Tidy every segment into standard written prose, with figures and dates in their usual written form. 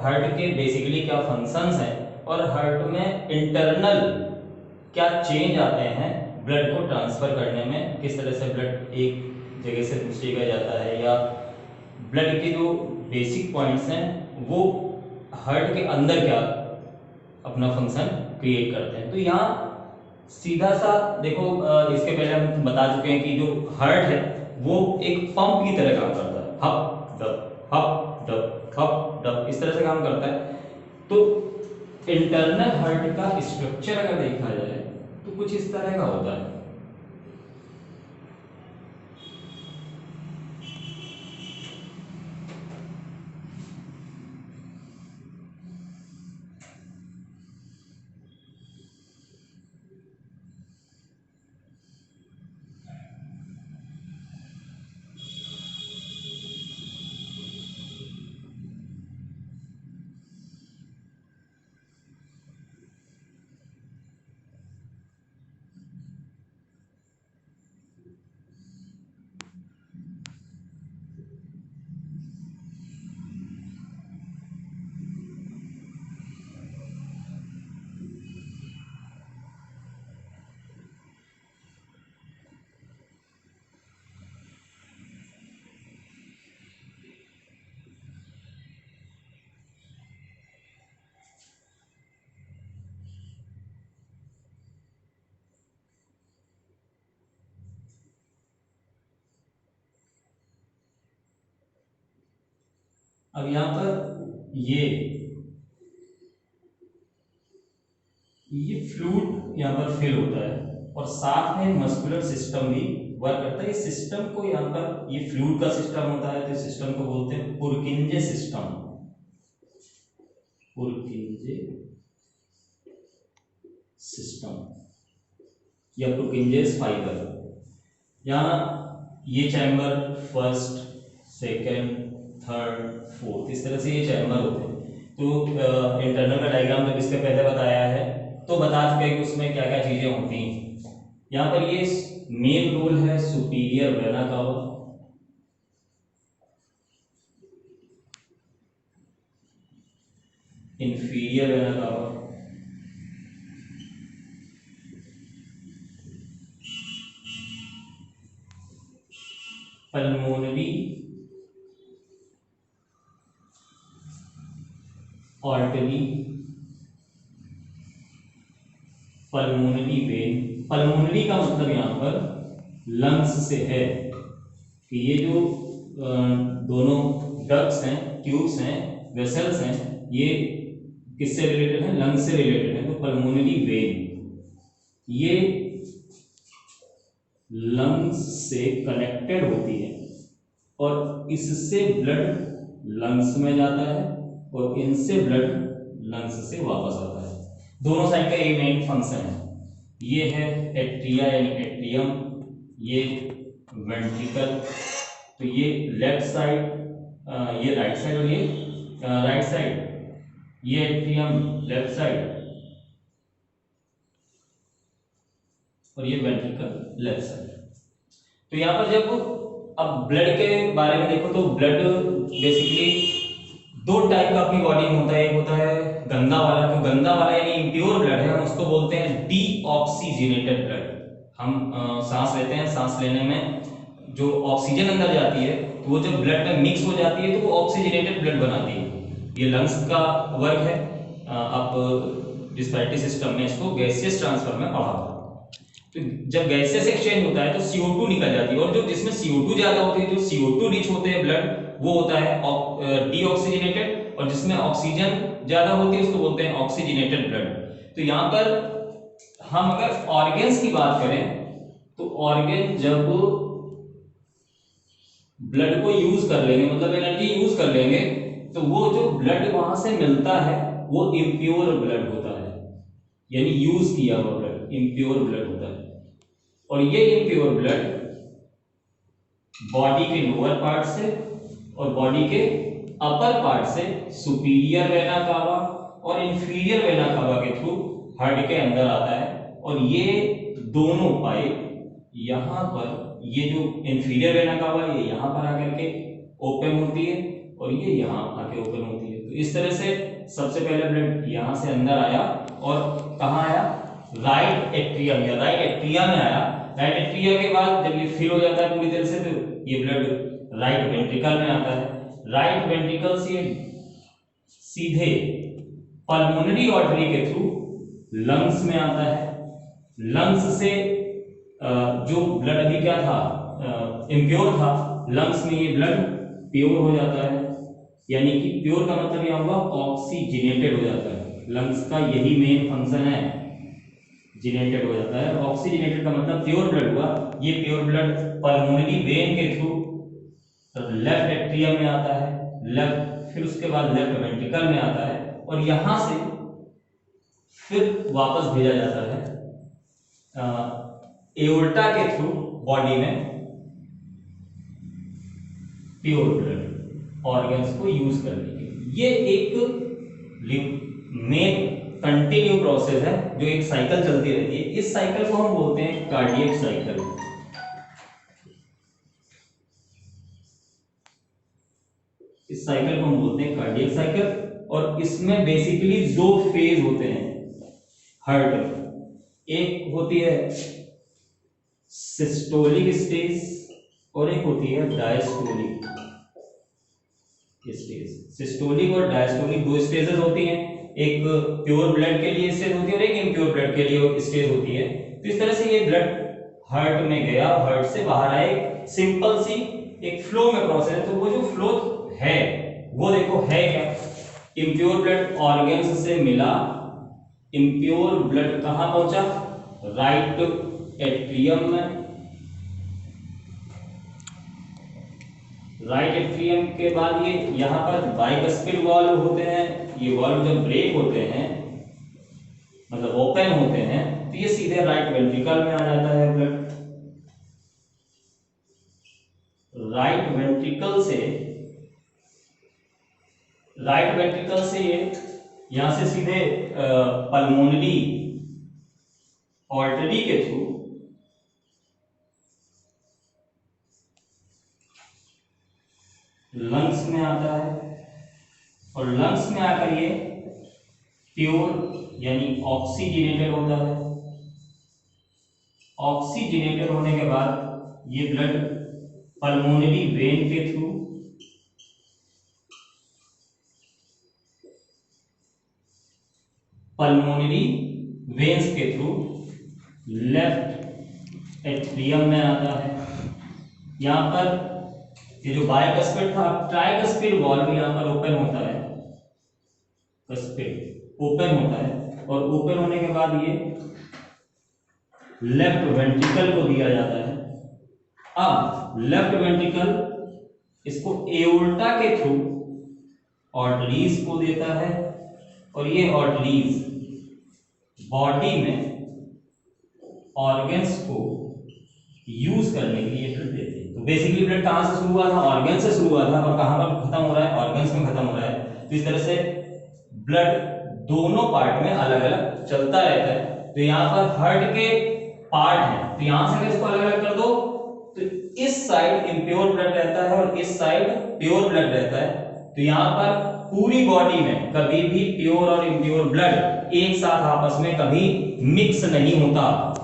Heart के basically क्या functions हैं और हार्ट में इंटरनल क्या चेंज आते हैं ब्लड को ट्रांसफर करने में, किस तरह से ब्लड एक जगह से दूसरी जगह जाता है, या ब्लड के जो बेसिक पॉइंट्स हैं वो हार्ट के अंदर क्या अपना फंक्शन क्रिएट करते हैं। तो यहाँ सीधा सा देखो, इसके पहले हम बता चुके हैं कि जो हार्ट है वो एक पंप की तरह काम करता है, हप डब हप डब हप डब, इस तरह से काम करता है। तो इंटरनल हार्ट का स्ट्रक्चर अगर देखा जाए तो कुछ इस तरह का होता है। अब यहां पर ये फ्लूइड यहाँ पर फिल होता है और साथ में मस्कुलर सिस्टम भी वर्क करता है। इस सिस्टम को यहाँ पर, ये फ्लूइड का सिस्टम होता है तो सिस्टम को बोलते हैं पुरकिंजे सिस्टम, पुरकिंजे सिस्टम या पुरकिंजेस फाइबर। यहाँ ये chamber first, second, third, fourth, इस तरह से ये चैम्बर होते हैं। तो इंटरनल का डायग्राम जब इसके पहले बताया है तो बता चुके हैं कि उसमें क्या क्या चीजें होती हैं। यहाँ पर ये मेन रोल है superior vena cava, inferior vena cava, pulmonary artery, pulmonary vein. Pulmonary का मतलब यहाँ पर लंग्स से है कि ये जो दोनों डक्ट्स हैं, ट्यूब्स हैं, वेसल्स हैं, ये किससे रिलेटेड है? लंग्स से रिलेटेड है। तो पल्मोनरी वेन ये लंग्स से कनेक्टेड होती है और इससे ब्लड लंग्स में जाता है और इनसे ब्लड लंग्स से वापस आता है। दोनों साइड का ये मेन फंक्शन है। ये है एट्रिया यानी एट्रियम, ये वेंट्रिकल, तो ये लेफ्ट साइड, ये राइट साइड और ये राइट साइड, ये एट्रियम लेफ्ट साइड और ये वेंट्रिकल लेफ्ट साइड। तो यहाँ पर जब अब ब्लड के बारे में देखो तो ब्लड बेसिकली दो टाइप का अपनी बॉडी में होता है। एक होता है गंदा वाला, तो गंदा वाला यानी इम्प्योर ब्लड है, हम उसको बोलते हैं डीऑक्सीजनेटेड ब्लड। हम सांस लेते हैं, सांस लेने में जो ऑक्सीजन अंदर जाती है तो वो जब ब्लड में मिक्स हो जाती है तो वो ऑक्सीजनेटेड ब्लड बनाती है। ये लंग्स का वर्क है। आप रिस्पिरेटरी सिस्टम में इसको गैसियस ट्रांसफर में पढ़ा था। तो जब गैसेस एक्सचेंज होता है तो CO2 निकल जाती है और जो जिसमें CO2 ज्यादा होती है, जो CO2 रिच होते हैं ब्लड, वो होता है डीऑक्सीजनेटेड, और जिसमें ऑक्सीजन ज्यादा होती है उसको बोलते हैं ऑक्सीजनेटेड ब्लड। तो यहाँ पर हम अगर ऑर्गेन्स की बात करें तो ऑर्गेन जब ब्लड को यूज कर लेंगे, मतलब एनर्जी यूज कर लेंगे, तो वो जो ब्लड वहां से मिलता है वो इम्प्योर ब्लड होता है, यानी यूज किया हुआ ब्लड इम्प्योर ब्लड होता है। और ये इम्प्योर ब्लड बॉडी के लोअर पार्ट से और बॉडी के अपर पार्ट से सुपीरियर वेना कावा और इंफीरियर वेना कावा के थ्रू हार्ट के अंदर आता है। और ये दोनों पाइप यहां पर, ये जो इंफीरियर वेना कावा ये यहां पर आकर के ओपन होती है और ये यहां आके ओपन होती है। तो इस तरह से सबसे पहले ब्लड यहाँ से अंदर आया और कहाँ आया, राइट एट्रियम या राइट एट्रिया में आया। राइट एट्रिया के बाद जब ये फिल हो जाता है पूरी तरह से तो ये ब्लड राइट वेंट्रिकल में आता है। राइट वेंट्रिकल से सीधे पल्मोनरी आर्टरी के थ्रू लंग्स में आता है। लंग्स से जो ब्लड अभी क्या था, इम्प्योर था, लंग्स में ये ब्लड प्योर हो जाता है, यानी कि प्योर का मतलब यहाँ हुआ ऑक्सीजनेटेड हो जाता है। लंग्स का यही मेन फंक्शन है, जिनेटेड हो जाता है। ऑक्सीजनेटेड का मतलब प्योर ब्लड हुआ। ये प्योर ब्लड पल्मोनरी वेन के थ्रू लेफ्ट एट्रियम में आता है, लेफ्ट, फिर उसके बाद लेफ्ट वेंट्रिकल में आता है और यहां से फिर वापस भेजा जाता है एओर्टा के थ्रू बॉडी में प्योर ब्लड ऑर्गन्स को यूज करने के लिए। ये एक मेन कंटिन्यू प्रोसेस है जो एक साइकिल चलती रहती है। इस साइकिल को हम बोलते हैं कार्डियक साइकिल। इस साइकिल को हम बोलते हैं कार्डियक साइकिल और इसमें बेसिकली दो फेज होते हैं हार्ट में। एक होती है सिस्टोलिक स्टेज और एक होती है डायस्टोलिक स्टेज। सिस्टोलिक और डायस्टोलिक दो स्टेजेस होती हैं, एक प्योर ब्लड के लिए स्टेज होती है और एक इम्प्योर ब्लड के लिए स्टेज होती है। तो इस तरह से ये ब्लड हार्ट में गया, हार्ट से बाहर आए, सिंपल सी एक फ्लो में प्रोसेस है। तो वो जो फ्लो है वो देखो है क्या, इम्प्योर ब्लड ऑर्गन्स से मिला, इम्प्योर ब्लड कहां पहुंचा, राइट एट्रियम में। राइट एट्रियम के बाद ये यहाँ पर बाइकस्पिड वॉल्व होते हैं। ये वॉल्व जब ब्रेक होते हैं मतलब ओपन होते हैं तो ये सीधे राइट वेंट्रिकल में आ जाता है ब्लड। राइट वेंट्रिकल से ये यहां से सीधे पल्मोनरी आर्टरी के थ्रू लंग्स में आता है और लंग्स में आकर ये प्योर यानी ऑक्सीजनेटेड होता है। ऑक्सीजनेटेड होने के बाद ये ब्लड पल्मोनरी वेन के थ्रू पल्मोनरी वेन्स के थ्रू लेफ्ट एट्रियम में आता है। यहां पर ये जो बाइकस्पिड था, ट्राइकस्पिड वॉल्व यहां पर ओपन होता है, कस्पिड ओपन होता है और ओपन होने के बाद ये लेफ्ट वेंट्रिकल को दिया जाता है। अब लेफ्ट वेंट्रिकल इसको एओर्टा के थ्रू आर्टरीज को देता है और ये आर्टरीज बॉडी में ऑर्गन्स को यूज करने के लिए ब्लड देते हैं। तो बेसिकली ब्लड कहां से शुरू हुआ था, ऑर्गन से शुरू हुआ था और कहां पर खत्म हो रहा है, ऑर्गन्स में खत्म हो रहा है। तो इस तरह से ब्लड दोनों पार्ट में अलग अलग चलता रहता है। तो यहाँ पर हार्ट के पार्ट है तो यहां से अगर इसको अलग अलग कर दो तो इस साइड इम्प्योर ब्लड रहता है और इस साइड प्योर ब्लड रहता है। तो यहाँ पर पूरी बॉडी में कभी भी प्योर और इम्प्योर ब्लड एक साथ आपस में कभी मिक्स नहीं होता।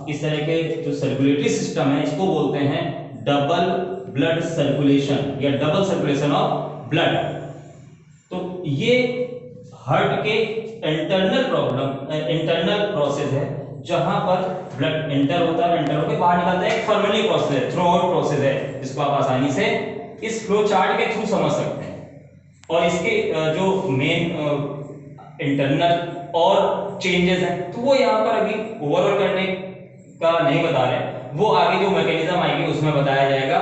इस तरह के जो सर्कुलेटरी सिस्टम है इसको बोलते हैं डबल ब्लड सर्कुलेशन या डबल सर्कुलेशन ऑफ ब्लड। तो ये हार्ट के इंटरनल प्रोसेस है जहां पर ब्लड एंटर होता है, एंटर होकर बाहर निकलता है। एक फॉर्मली प्रोसेस है, थ्रू आउट प्रोसेस है जिसको आप आसानी से इस फ्लो चार्ट के थ्रू समझ सकते हैं। और इसके जो मेन इंटरनल और चेंजेस हैं तो वो यहाँ पर अभी ओवरऑल करने का नहीं बता रहे, वो आगे जो मैकेनिज्म आएगी उसमें बताया जाएगा।